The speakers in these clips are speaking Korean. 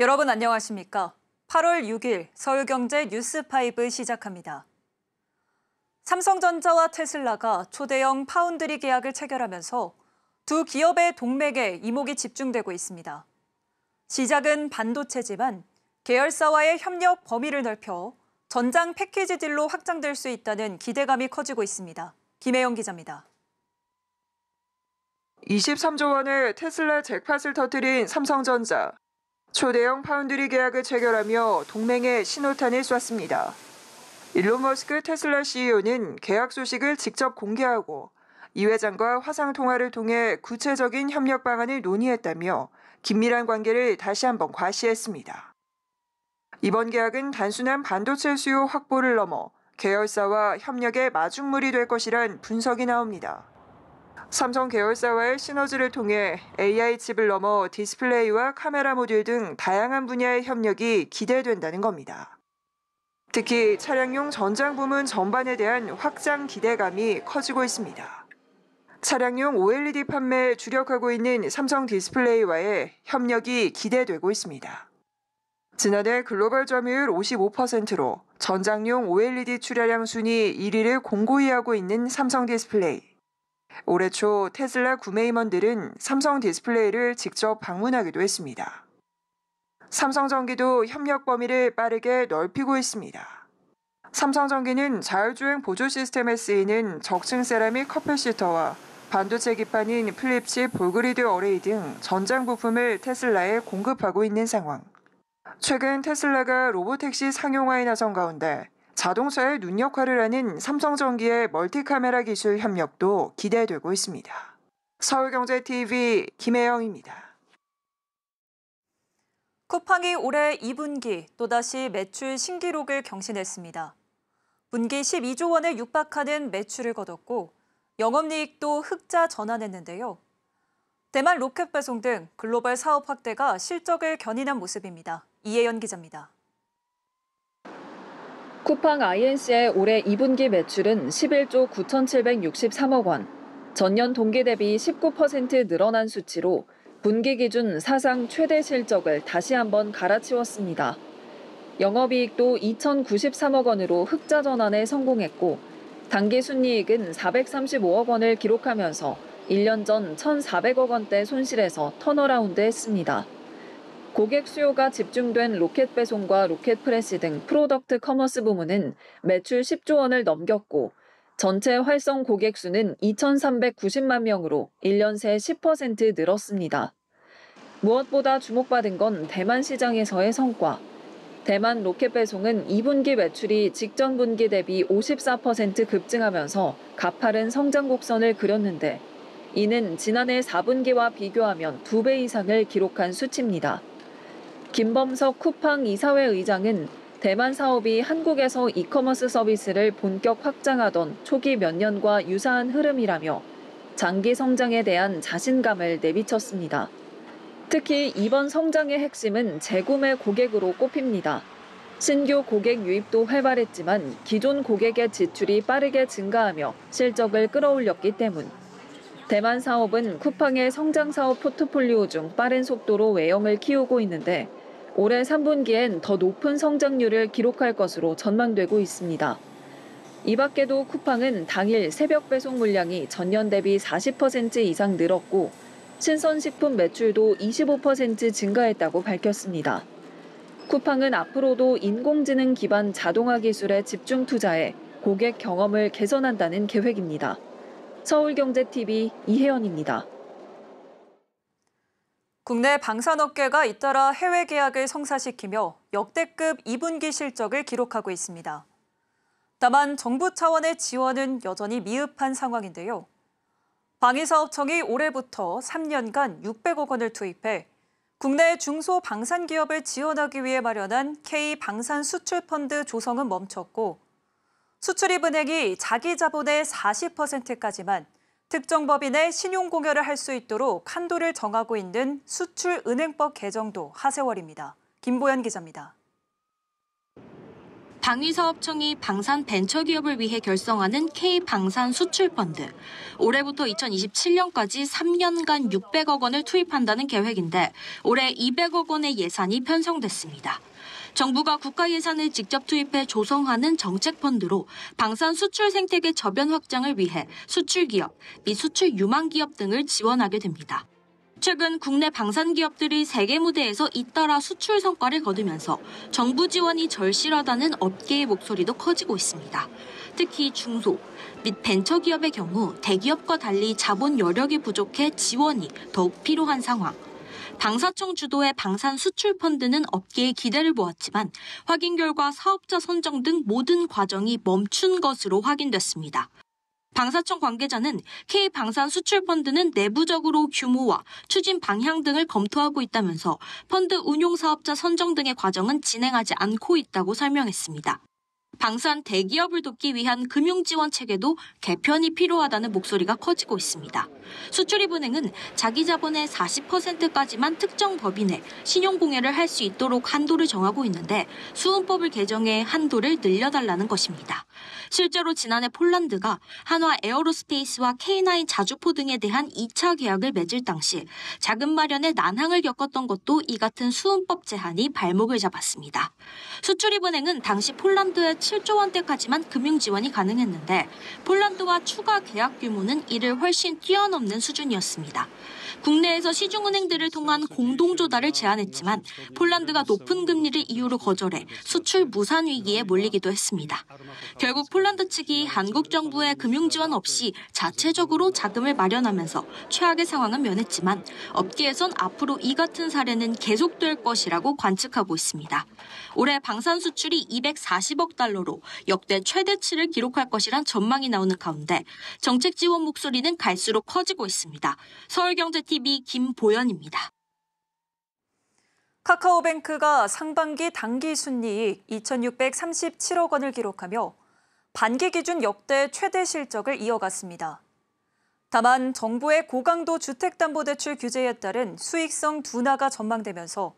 여러분 안녕하십니까? 8월 6일 서울경제 뉴스5 시작합니다. 삼성전자와 테슬라가 초대형 파운드리 계약을 체결하면서 두 기업의 동맥에 이목이 집중되고 있습니다. 시작은 반도체지만 계열사와의 협력 범위를 넓혀 전장 패키지 딜로 확장될 수 있다는 기대감이 커지고 있습니다. 김혜영 기자입니다. 23조 원의 테슬라 잭팟을 터뜨린 삼성전자. 초대형 파운드리 계약을 체결하며 동맹에 신호탄을 쐈습니다. 일론 머스크 테슬라 CEO는 계약 소식을 직접 공개하고 이 회장과 화상 통화를 통해 구체적인 협력 방안을 논의했다며 긴밀한 관계를 다시 한번 과시했습니다. 이번 계약은 단순한 반도체 수요 확보를 넘어 계열사와 협력의 마중물이 될 것이란 분석이 나옵니다. 삼성 계열사와의 시너지를 통해 AI 칩을 넘어 디스플레이와 카메라 모듈 등 다양한 분야의 협력이 기대된다는 겁니다. 특히 차량용 전장 부문 전반에 대한 확장 기대감이 커지고 있습니다. 차량용 OLED 판매에 주력하고 있는 삼성 디스플레이와의 협력이 기대되고 있습니다. 지난해 글로벌 점유율 55%로 전장용 OLED 출하량 순위 1위를 공고히 하고 있는 삼성 디스플레이. 올해 초 테슬라 구매 임원들은 삼성 디스플레이를 직접 방문하기도 했습니다. 삼성전기도 협력 범위를 빠르게 넓히고 있습니다. 삼성전기는 자율주행 보조 시스템에 쓰이는 적층 세라믹 커플시터와 반도체 기판인 플립칩 볼그리드 어레이 등 전장 부품을 테슬라에 공급하고 있는 상황. 최근 테슬라가 로보택시 상용화에 나선 가운데 자동차의 눈 역할을 하는 삼성전기의 멀티카메라 기술 협력도 기대되고 있습니다. 서울경제TV 김혜영입니다. 쿠팡이 올해 2분기 또다시 매출 신기록을 경신했습니다. 분기 12조 원에 육박하는 매출을 거뒀고 영업이익도 흑자 전환했는데요. 대만 로켓배송 등 글로벌 사업 확대가 실적을 견인한 모습입니다. 이혜연 기자입니다. 쿠팡 INC의 올해 2분기 매출은 11조 9,763억 원, 전년 동기 대비 19% 늘어난 수치로 분기 기준 사상 최대 실적을 다시 한번 갈아치웠습니다. 영업이익도 2,093억 원으로 흑자 전환에 성공했고 당기 순이익은 435억 원을 기록하면서 1년 전 1,400억 원대 손실에서 턴어라운드했습니다. 고객 수요가 집중된 로켓 배송과 로켓 프레시 등 프로덕트 커머스 부문은 매출 10조 원을 넘겼고 전체 활성 고객 수는 2,390만 명으로 1년 새 10% 늘었습니다. 무엇보다 주목받은 건 대만 시장에서의 성과. 대만 로켓 배송은 2분기 매출이 직전 분기 대비 54% 급증하면서 가파른 성장 곡선을 그렸는데 이는 지난해 4분기와 비교하면 2배 이상을 기록한 수치입니다. 김범석 쿠팡 이사회 의장은 대만 사업이 한국에서 이커머스 서비스를 본격 확장하던 초기 몇 년과 유사한 흐름이라며 장기 성장에 대한 자신감을 내비쳤습니다. 특히 이번 성장의 핵심은 재구매 고객으로 꼽힙니다. 신규 고객 유입도 활발했지만 기존 고객의 지출이 빠르게 증가하며 실적을 끌어올렸기 때문. 대만 사업은 쿠팡의 성장 사업 포트폴리오 중 빠른 속도로 외형을 키우고 있는데 올해 3분기엔 더 높은 성장률을 기록할 것으로 전망되고 있습니다. 이 밖에도 쿠팡은 당일 새벽 배송 물량이 전년 대비 40% 이상 늘었고 신선식품 매출도 25% 증가했다고 밝혔습니다. 쿠팡은 앞으로도 인공지능 기반 자동화 기술에 집중 투자해 고객 경험을 개선한다는 계획입니다. 서울경제TV 이혜연입니다. 국내 방산업계가 잇따라 해외 계약을 성사시키며 역대급 2분기 실적을 기록하고 있습니다. 다만 정부 차원의 지원은 여전히 미흡한 상황인데요. 방위사업청이 올해부터 3년간 600억 원을 투입해 국내 중소방산기업을 지원하기 위해 마련한 K방산수출펀드 조성은 멈췄고 수출입은행이 자기 자본의 40%까지만 특정 법인의 신용공여를 할 수 있도록 한도를 정하고 있는 수출은행법 개정도 하세월입니다. 김보연 기자입니다. 방위사업청이 방산 벤처기업을 위해 결성하는 K방산수출펀드. 올해부터 2027년까지 3년간 600억 원을 투입한다는 계획인데 올해 200억 원의 예산이 편성됐습니다. 정부가 국가 예산을 직접 투입해 조성하는 정책펀드로 방산 수출 생태계 저변 확장을 위해 수출기업, 및 수출 유망기업 등을 지원하게 됩니다. 최근 국내 방산 기업들이 세계 무대에서 잇따라 수출 성과를 거두면서 정부 지원이 절실하다는 업계의 목소리도 커지고 있습니다. 특히 중소 및 벤처기업의 경우 대기업과 달리 자본 여력이 부족해 지원이 더욱 필요한 상황. 방사청 주도의 방산 수출 펀드는 업계의 기대를 모았지만 확인 결과 사업자 선정 등 모든 과정이 멈춘 것으로 확인됐습니다. 방사청 관계자는 K방산수출펀드는 내부적으로 규모와 추진 방향 등을 검토하고 있다면서 펀드 운용 사업자 선정 등의 과정은 진행하지 않고 있다고 설명했습니다. 방산 대기업을 돕기 위한 금융지원 체계도 개편이 필요하다는 목소리가 커지고 있습니다. 수출입은행은 자기 자본의 40%까지만 특정 범위 내 신용공여를 할 수 있도록 한도를 정하고 있는데 수은법을 개정해 한도를 늘려달라는 것입니다. 실제로 지난해 폴란드가 한화 에어로스페이스와 K9 자주포 등에 대한 2차 계약을 맺을 당시 자금 마련에 난항을 겪었던 것도 이 같은 수은법 제한이 발목을 잡았습니다. 수출입은행은 당시 폴란드에 7조 원대까지만 금융 지원이 가능했는데 폴란드와 추가 계약 규모는 이를 훨씬 뛰어넘는 수준이었습니다. 국내에서 시중은행들을 통한 공동조달을 제안했지만 폴란드가 높은 금리를 이유로 거절해 수출 무산 위기에 몰리기도 했습니다. 결국 폴란드 측이 한국 정부의 금융 지원 없이 자체적으로 자금을 마련하면서 최악의 상황은 면했지만 업계에선 앞으로 이 같은 사례는 계속될 것이라고 관측하고 있습니다. 올해 방산 수출이 240억 달러로 역대 최대치를 기록할 것이란 전망이 나오는 가운데 정책 지원 목소리는 갈수록 커지고 있습니다. 서울경제TV 김보연입니다. 카카오뱅크가 상반기 당기 순이익 2,637억 원을 기록하며 반기 기준 역대 최대 실적을 이어갔습니다. 다만 정부의 고강도 주택담보대출 규제에 따른 수익성 둔화가 전망되면서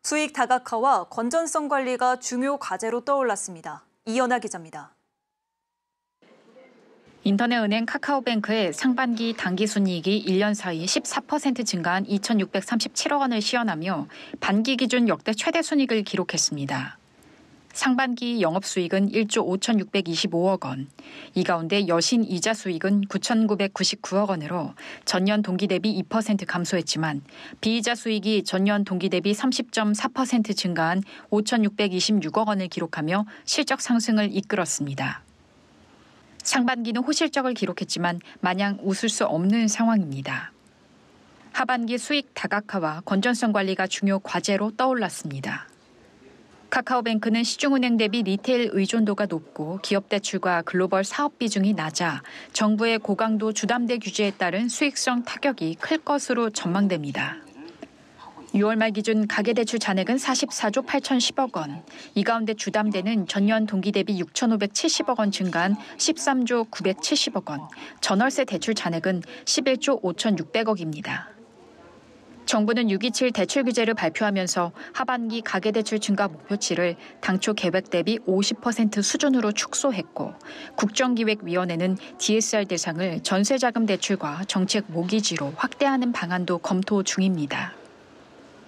수익 다각화와 건전성 관리가 중요 과제로 떠올랐습니다. 이연아 기자입니다. 인터넷은행 카카오뱅크의 상반기 당기순이익이 1년 사이 14% 증가한 2,637억 원을 시현하며 반기 기준 역대 최대 순이익을 기록했습니다. 상반기 영업수익은 1조 5,625억 원, 이 가운데 여신 이자 수익은 9,999억 원으로 전년 동기 대비 2% 감소했지만 비이자 수익이 전년 동기 대비 30.4% 증가한 5,626억 원을 기록하며 실적 상승을 이끌었습니다. 상반기는 호실적을 기록했지만 마냥 웃을 수 없는 상황입니다. 하반기 수익 다각화와 건전성 관리가 중요 과제로 떠올랐습니다. 카카오뱅크는 시중은행 대비 리테일 의존도가 높고 기업 대출과 글로벌 사업 비중이 낮아 정부의 고강도 주담대 규제에 따른 수익성 타격이 클 것으로 전망됩니다. 6월 말 기준 가계대출 잔액은 44조 8,010억 원, 이 가운데 주담대는 전년 동기 대비 6,570억 원 증가한 13조 970억 원, 전월세 대출 잔액은 11조 5,600억입니다. 정부는 6.27 대출 규제를 발표하면서 하반기 가계대출 증가 목표치를 당초 계획 대비 50% 수준으로 축소했고 국정기획위원회는 DSR 대상을 전세자금 대출과 정책 모기지로 확대하는 방안도 검토 중입니다.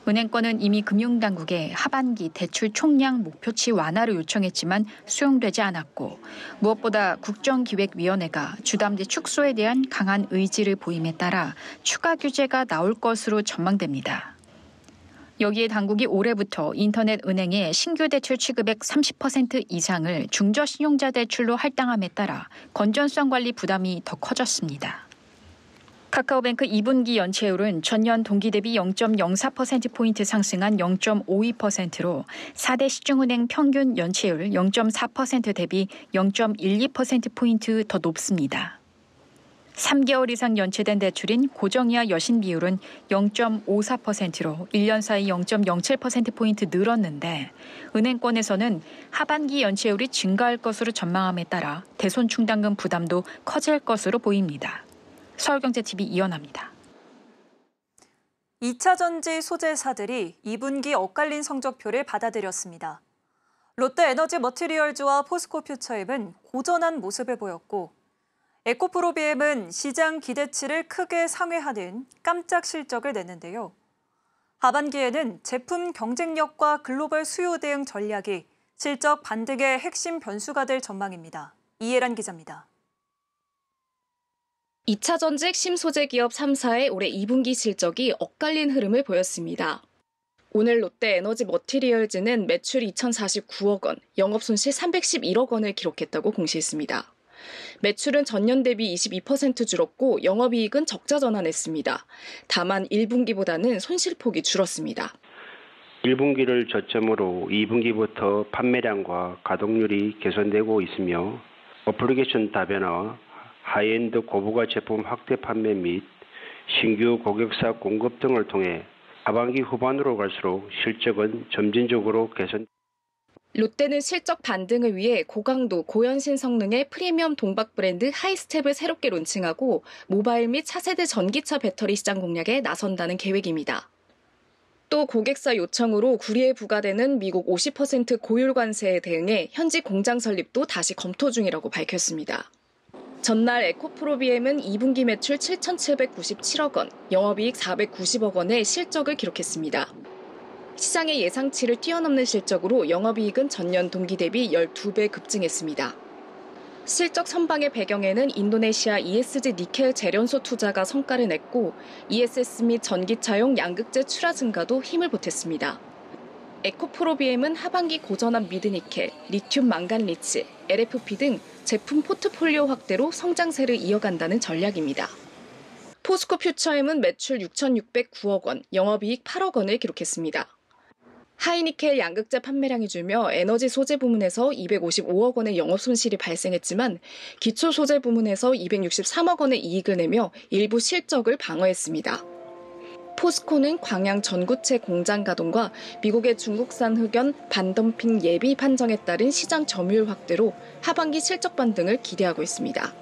은행권은 이미 금융당국에 하반기 대출 총량 목표치 완화를 요청했지만 수용되지 않았고 무엇보다 국정기획위원회가 주담대 축소에 대한 강한 의지를 보임에 따라 추가 규제가 나올 것으로 전망됩니다. 여기에 당국이 올해부터 인터넷 은행의 신규 대출 취급액 30% 이상을 중저신용자 대출로 할당함에 따라 건전성 관리 부담이 더 커졌습니다. 카카오뱅크 2분기 연체율은 전년 동기 대비 0.04%포인트 상승한 0.52%로 4대 시중은행 평균 연체율 0.4% 대비 0.12%포인트 더 높습니다. 3개월 이상 연체된 대출인 고정이하 여신 비율은 0.54%로 1년 사이 0.07%포인트 늘었는데 은행권에서는 하반기 연체율이 증가할 것으로 전망함에 따라 대손 충당금 부담도 커질 것으로 보입니다. 서울경제TV 이연아입니다. 2차 전지 소재사들이 2분기 엇갈린 성적표를 받아들였습니다. 롯데에너지 머티리얼즈와 포스코퓨처엠은 고전한 모습을 보였고 에코프로비엠은 시장 기대치를 크게 상회하는 깜짝 실적을 냈는데요. 하반기에는 제품 경쟁력과 글로벌 수요 대응 전략이 실적 반등의 핵심 변수가 될 전망입니다. 이해란 기자입니다. 2차 전지 핵심 소재 기업 3사의 올해 2분기 실적이 엇갈린 흐름을 보였습니다. 오늘 롯데에너지 머티리얼즈는 매출 2,049억 원, 영업손실 311억 원을 기록했다고 공시했습니다. 매출은 전년 대비 22% 줄었고 영업이익은 적자 전환했습니다. 다만 1분기보다는 손실폭이 줄었습니다. 1분기를 저점으로 2분기부터 판매량과 가동률이 개선되고 있으며 어플리케이션 다변화, 하이엔드 고부가 제품 확대 판매 및 신규 고객사 공급 등을 통해 하반기 후반으로 갈수록 실적은 점진적으로 개선. 롯데는 실적 반등을 위해 고강도, 고연신 성능의 프리미엄 동박 브랜드 하이스텝을 새롭게 론칭하고 모바일 및 차세대 전기차 배터리 시장 공략에 나선다는 계획입니다. 또 고객사 요청으로 구리에 부과되는 미국 50% 고율 관세에 대응해 현지 공장 설립도 다시 검토 중이라고 밝혔습니다. 전날 에코프로비엠은 2분기 매출 7,797억 원, 영업이익 490억 원의 실적을 기록했습니다. 시장의 예상치를 뛰어넘는 실적으로 영업이익은 전년 동기 대비 12배 급증했습니다. 실적 선방의 배경에는 인도네시아 ESG 니켈 재련소 투자가 성과를 냈고 ESS 및 전기차용 양극재 출하 증가도 힘을 보탰습니다. 에코프로비엠은 하반기 고전압 미드니켈, 리튬 망간리치, LFP 등 제품 포트폴리오 확대로 성장세를 이어간다는 전략입니다. 포스코퓨처엠은 매출 6,609억 원, 영업이익 8억 원을 기록했습니다. 하이니켈 양극재 판매량이 줄며 에너지 소재 부문에서 255억 원의 영업 손실이 발생했지만 기초 소재 부문에서 263억 원의 이익을 내며 일부 실적을 방어했습니다. 포스코는 광양 전구체 공장 가동과 미국의 중국산 흑연 반덤핑 예비 판정에 따른 시장 점유율 확대로 하반기 실적 반등을 기대하고 있습니다.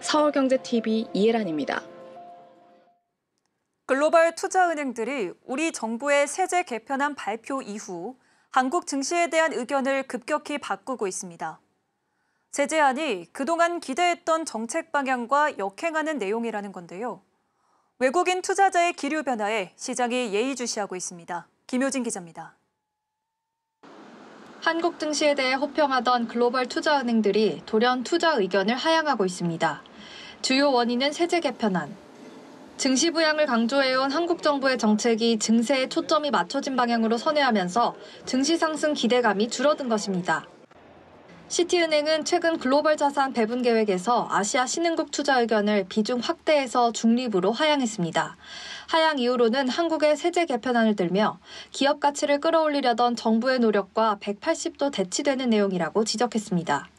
서울경제TV 이혜란입니다. 글로벌 투자은행들이 우리 정부의 세제 개편안 발표 이후 한국 증시에 대한 의견을 급격히 바꾸고 있습니다. 세제안이 그동안 기대했던 정책 방향과 역행하는 내용이라는 건데요. 외국인 투자자의 기류 변화에 시장이 예의주시하고 있습니다. 김효진 기자입니다. 한국 증시에 대해 호평하던 글로벌 투자은행들이 돌연 투자 의견을 하향하고 있습니다. 주요 원인은 세제 개편안. 증시 부양을 강조해온 한국 정부의 정책이 증세에 초점이 맞춰진 방향으로 선회하면서 증시 상승 기대감이 줄어든 것입니다. 시티은행은 최근 글로벌 자산 배분 계획에서 아시아 신흥국 투자 의견을 비중 확대해서 중립으로 하향했습니다. 하향 이후로는 한국의 세제 개편안을 들며 기업 가치를 끌어올리려던 정부의 노력과 180도 대치되는 내용이라고 지적했습니다.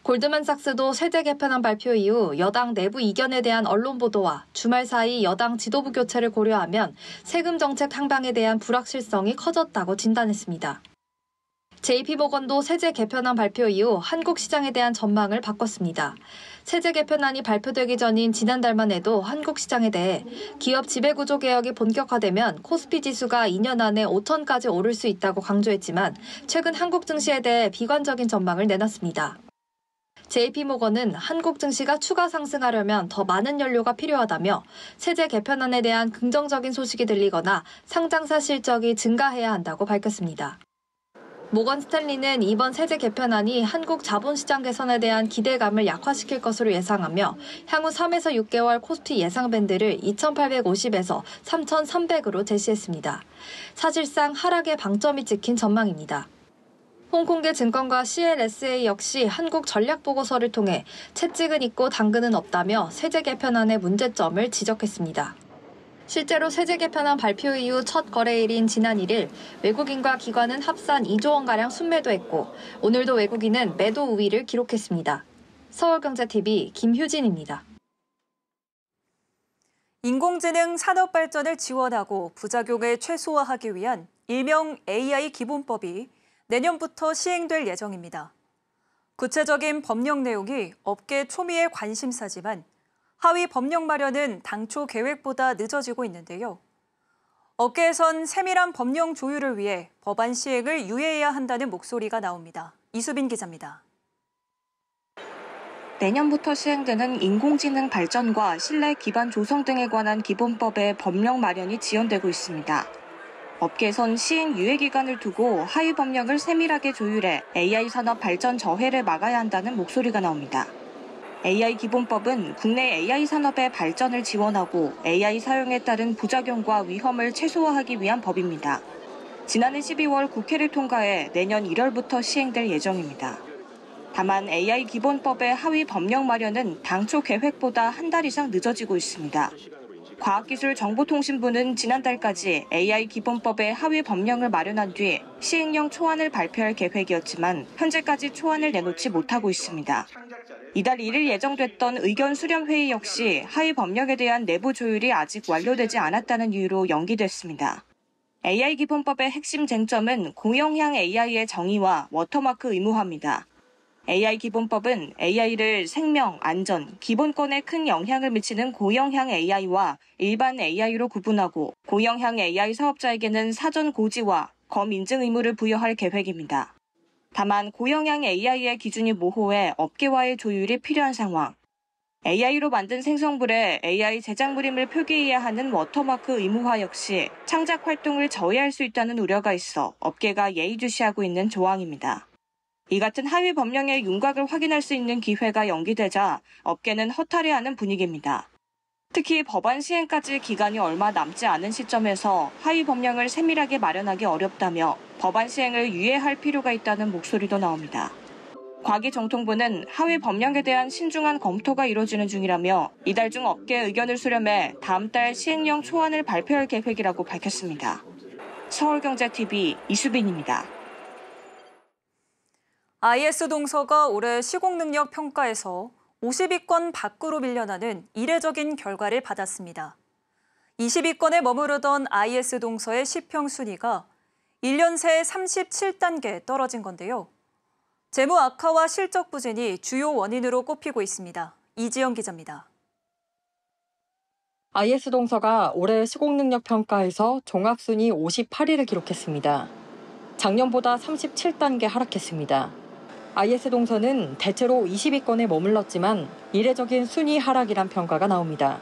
골드만삭스도 세제 개편안 발표 이후 여당 내부 이견에 대한 언론 보도와 주말 사이 여당 지도부 교체를 고려하면 세금 정책 항방에 대한 불확실성이 커졌다고 진단했습니다. JP모건도 세제 개편안 발표 이후 한국 시장에 대한 전망을 바꿨습니다. 세제 개편안이 발표되기 전인 지난달만 해도 한국 시장에 대해 기업 지배구조 개혁이 본격화되면 코스피 지수가 2년 안에 5천까지 오를 수 있다고 강조했지만 최근 한국 증시에 대해 비관적인 전망을 내놨습니다. JP모건은 한국 증시가 추가 상승하려면 더 많은 연료가 필요하다며 세제 개편안에 대한 긍정적인 소식이 들리거나 상장사 실적이 증가해야 한다고 밝혔습니다. 모건 스탠리는 이번 세제 개편안이 한국 자본시장 개선에 대한 기대감을 약화시킬 것으로 예상하며 향후 3에서 6개월 코스피 예상 밴드를 2,850에서 3,300으로 제시했습니다. 사실상 하락의 방점이 찍힌 전망입니다. 홍콩계 증권가 CLSA 역시 한국 전략보고서를 통해 채찍은 있고 당근은 없다며 세제 개편안의 문제점을 지적했습니다. 실제로 세제 개편안 발표 이후 첫 거래일인 지난 1일 외국인과 기관은 합산 2조 원가량 순매도했고 오늘도 외국인은 매도 우위를 기록했습니다. 서울경제TV 김효진입니다. 인공지능 산업 발전을 지원하고 부작용을 최소화하기 위한 일명 AI 기본법이 내년부터 시행될 예정입니다. 구체적인 법령 내용이 업계 초미의 관심사지만 하위 법령 마련은 당초 계획보다 늦어지고 있는데요. 업계에선 세밀한 법령 조율을 위해 법안 시행을 유예해야 한다는 목소리가 나옵니다. 이수빈 기자입니다. 내년부터 시행되는 인공지능 발전과 신뢰 기반 조성 등에 관한 기본법의 법령 마련이 지연되고 있습니다. 업계에선 시행 유예 기간을 두고 하위 법령을 세밀하게 조율해 AI 산업 발전 저해를 막아야 한다는 목소리가 나옵니다. AI 기본법은 국내 AI 산업의 발전을 지원하고 AI 사용에 따른 부작용과 위험을 최소화하기 위한 법입니다. 지난해 12월 국회를 통과해 내년 1월부터 시행될 예정입니다. 다만 AI 기본법의 하위 법령 마련은 당초 계획보다 한 달 이상 늦어지고 있습니다. 과학기술정보통신부는 지난달까지 AI 기본법의 하위 법령을 마련한 뒤 시행령 초안을 발표할 계획이었지만 현재까지 초안을 내놓지 못하고 있습니다. 이달 1일 예정됐던 의견 수렴 회의 역시 하위 법령에 대한 내부 조율이 아직 완료되지 않았다는 이유로 연기됐습니다. AI 기본법의 핵심 쟁점은 고영향 AI의 정의와 워터마크 의무화입니다. AI 기본법은 AI를 생명, 안전, 기본권에 큰 영향을 미치는 고영향 AI와 일반 AI로 구분하고 고영향 AI 사업자에게는 사전 고지와 검인증 의무를 부여할 계획입니다. 다만 고영향 AI의 기준이 모호해 업계와의 조율이 필요한 상황. AI로 만든 생성물에 AI 제작물임을 표기해야 하는 워터마크 의무화 역시 창작 활동을 저해할 수 있다는 우려가 있어 업계가 예의주시하고 있는 조항입니다. 이 같은 하위 법령의 윤곽을 확인할 수 있는 기회가 연기되자 업계는 허탈해하는 분위기입니다. 특히 법안 시행까지 기간이 얼마 남지 않은 시점에서 하위 법령을 세밀하게 마련하기 어렵다며 법안 시행을 유예할 필요가 있다는 목소리도 나옵니다. 과기정통부는 하위 법령에 대한 신중한 검토가 이루어지는 중이라며 이달 중 업계 의견을 수렴해 다음 달 시행령 초안을 발표할 계획이라고 밝혔습니다. 서울경제TV 이수빈입니다. IS동서가 올해 시공능력 평가에서 50위권 밖으로 밀려나는 이례적인 결과를 받았습니다. 20위권에 머무르던 IS동서의 시평 순위가 1년 새 37단계 떨어진 건데요. 재무 악화와 실적 부진이 주요 원인으로 꼽히고 있습니다. 이지영 기자입니다. IS동서가 올해 시공능력 평가에서 종합순위 58위를 기록했습니다. 작년보다 37단계 하락했습니다. IS동서는 대체로 20위권에 머물렀지만 이례적인 순위 하락이란 평가가 나옵니다.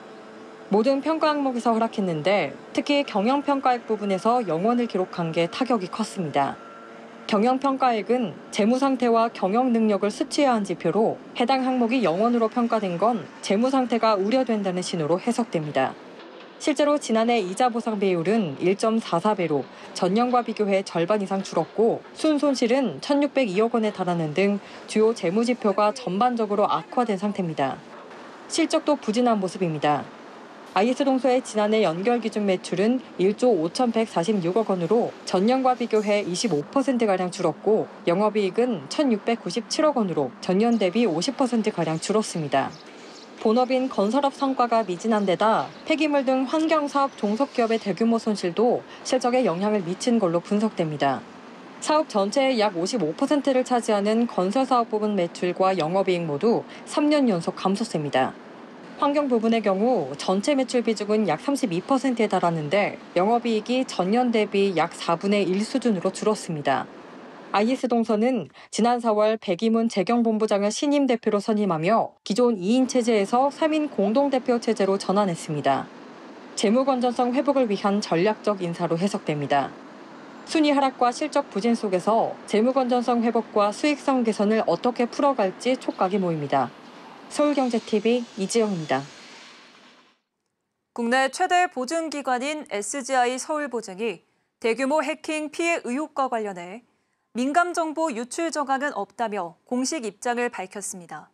모든 평가 항목에서 하락했는데 특히 경영평가액 부분에서 영원을 기록한 게 타격이 컸습니다. 경영평가액은 재무 상태와 경영 능력을 수치해야 한 지표로 해당 항목이 영원으로 평가된 건 재무 상태가 우려된다는 신호로 해석됩니다. 실제로 지난해 이자 보상 비율은 1.44배로 전년과 비교해 절반 이상 줄었고 순손실은 1,602억 원에 달하는 등 주요 재무 지표가 전반적으로 악화된 상태입니다. 실적도 부진한 모습입니다. IS동서의 지난해 연결 기준 매출은 1조 5,146억 원으로 전년과 비교해 25%가량 줄었고 영업이익은 1,697억 원으로 전년 대비 50%가량 줄었습니다. 본업인 건설업 성과가 미진한 데다 폐기물 등 환경사업 종속기업의 대규모 손실도 실적에 영향을 미친 걸로 분석됩니다. 사업 전체의 약 55%를 차지하는 건설사업 부분 매출과 영업이익 모두 3년 연속 감소세입니다. 환경 부분의 경우 전체 매출 비중은 약 32%에 달하는데 영업이익이 전년 대비 약 4분의 1 수준으로 줄었습니다. IS동서는 지난 4월 백이문 재경본부장을 신임 대표로 선임하며 기존 2인 체제에서 3인 공동대표 체제로 전환했습니다. 재무 건전성 회복을 위한 전략적 인사로 해석됩니다. 순위 하락과 실적 부진 속에서 재무 건전성 회복과 수익성 개선을 어떻게 풀어갈지 촉각이 모입니다. 서울경제TV 이지영입니다. 국내 최대 보증기관인 SGI 서울보증이 대규모 해킹 피해 의혹과 관련해 민감정보 유출 정황은 없다며 공식 입장을 밝혔습니다.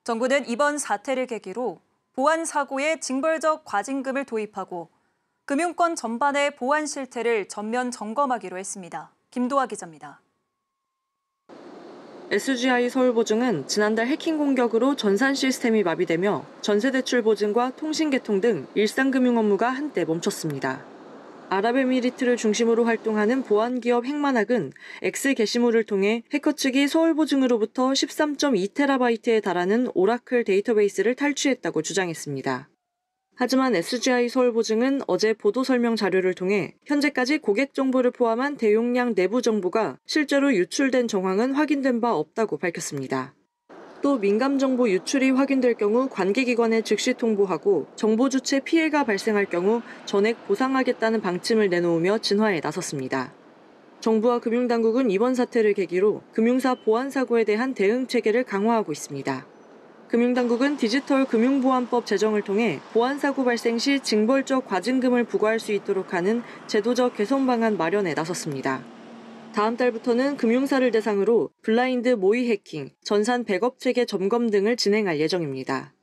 정부는 이번 사태를 계기로 보안 사고에 징벌적 과징금을 도입하고 금융권 전반의 보안 실태를 전면 점검하기로 했습니다. 김도하 기자입니다. SGI 서울보증은 지난달 해킹 공격으로 전산 시스템이 마비되며 전세대출 보증과 통신개통 등 일상금융 업무가 한때 멈췄습니다. 아랍에미리트를 중심으로 활동하는 보안기업 핵만학은 X 게시물을 통해 해커 측이 서울보증으로부터 13.2TB에 달하는 오라클 데이터베이스를 탈취했다고 주장했습니다. 하지만 SGI 서울보증은 어제 보도 설명 자료를 통해 현재까지 고객 정보를 포함한 대용량 내부 정보가 실제로 유출된 정황은 확인된 바 없다고 밝혔습니다. 또 민감 정보 유출이 확인될 경우 관계기관에 즉시 통보하고 정보 주체 피해가 발생할 경우 전액 보상하겠다는 방침을 내놓으며 진화에 나섰습니다. 정부와 금융당국은 이번 사태를 계기로 금융사 보안 사고에 대한 대응 체계를 강화하고 있습니다. 금융당국은 디지털 금융보안법 제정을 통해 보안 사고 발생 시 징벌적 과징금을 부과할 수 있도록 하는 제도적 개선 방안 마련에 나섰습니다. 다음 달부터는 금융사를 대상으로 블라인드 모의 해킹, 전산 백업 체계 점검 등을 진행할 예정입니다.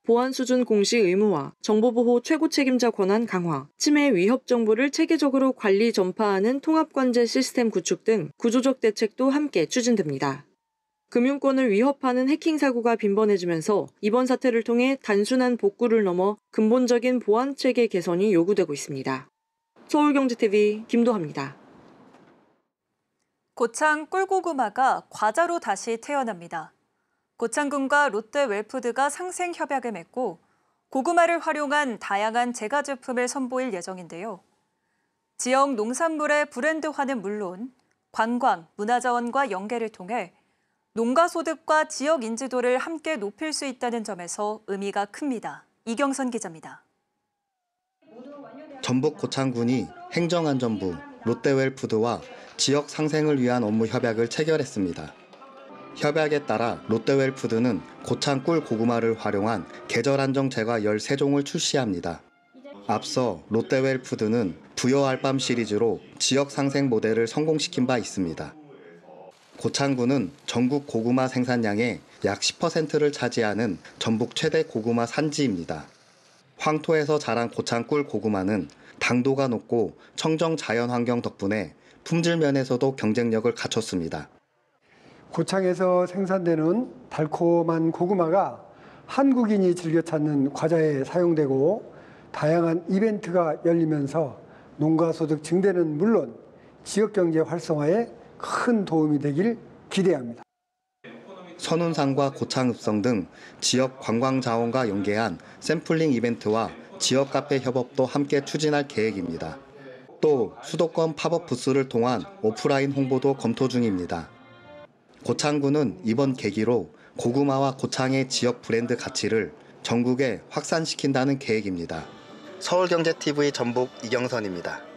보안 수준 공시 의무화, 정보보호 최고 책임자 권한 강화, 침해 위협 정보를 체계적으로 관리 전파하는 통합관제 시스템 구축 등 구조적 대책도 함께 추진됩니다. 금융권을 위협하는 해킹 사고가 빈번해지면서 이번 사태를 통해 단순한 복구를 넘어 근본적인 보안 체계 개선이 요구되고 있습니다. 서울경제TV 김도하입니다. 고창 꿀고구마가 과자로 다시 태어납니다. 고창군과 롯데웰푸드가 상생 협약을 맺고 고구마를 활용한 다양한 제과 제품을 선보일 예정인데요. 지역 농산물의 브랜드화는 물론 관광, 문화자원과 연계를 통해 농가 소득과 지역 인지도를 함께 높일 수 있다는 점에서 의미가 큽니다. 이경선 기자입니다. 전북 고창군이 행정안전부, 롯데웰푸드와 지역 상생을 위한 업무 협약을 체결했습니다. 협약에 따라 롯데웰푸드는 고창 꿀 고구마를 활용한 계절 안정 제과 13종을 출시합니다. 앞서 롯데웰푸드는 부여알밤 시리즈로 지역 상생 모델을 성공시킨 바 있습니다. 고창군은 전국 고구마 생산량의 약 10%를 차지하는 전북 최대 고구마 산지입니다. 황토에서 자란 고창 꿀 고구마는 당도가 높고 청정 자연 환경 덕분에 품질 면에서도 경쟁력을 갖췄습니다. 고창에서 생산되는 달콤한 고구마가 한국인이 즐겨 찾는 과자에 사용되고 다양한 이벤트가 열리면서 농가 소득 증대는 물론 지역 경제 활성화에 큰 도움이 되길 기대합니다. 선운상과 고창읍성 등 지역 관광 자원과 연계한 샘플링 이벤트와 지역 카페 협업도 함께 추진할 계획입니다. 또 수도권 팝업 부스를 통한 오프라인 홍보도 검토 중입니다. 고창군은 이번 계기로 고구마와 고창의 지역 브랜드 가치를 전국에 확산시킨다는 계획입니다. 서울경제TV 전북 이경선입니다.